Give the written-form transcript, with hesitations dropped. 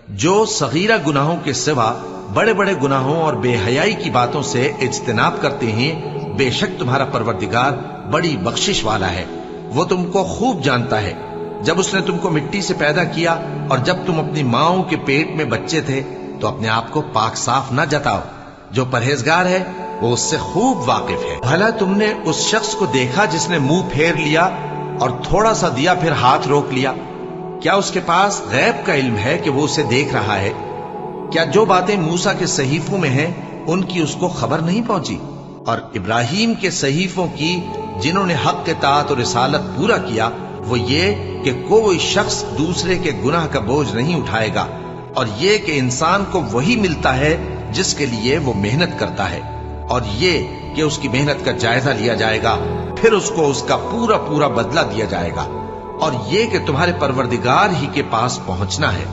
جو صغیرہ گناہوں کے سوا بڑے بڑے گناہوں اور بے حیائی کی باتوں سے اجتناب کرتے ہیں، بے شک تمہارا پروردگار بڑی بخشش والا ہے، وہ تم کو خوب جانتا ہے۔ جب اس نے تم کو مٹی سے پیدا کیا اور جب تم اپنی ماؤں کے پیٹ میں بچے تھے تو اپنے آپ کو پاک صاف نہ جتاؤ، جو پرہیزگار ہے وہ اس سے خوب واقف ہے۔ بھلا تم نے اس شخص کو دیکھا جس نے منہ پھیر لیا اور تھوڑا سا دیا پھر ہاتھ روک لیا؟ کیا اس کے پاس غیب کا علم ہے کہ وہ اسے دیکھ رہا ہے؟ کیا جو باتیں موسیٰ کے صحیفوں میں ہیں ان کی اس کو خبر نہیں پہنچی؟ اور ابراہیم کے صحیفوں کی جنہوں نے حق اطاعت اور رسالت پورا کیا، وہ یہ کہ کوئی شخص دوسرے کے گناہ کا بوجھ نہیں اٹھائے گا، اور یہ کہ انسان کو وہی ملتا ہے جس کے لیے وہ محنت کرتا ہے، اور یہ کہ اس کی محنت کا جائزہ لیا جائے گا، پھر اس کو اس کا پورا پورا بدلہ دیا جائے گا، اور یہ کہ تمہارے پروردگار ہی کے پاس پہنچنا ہے۔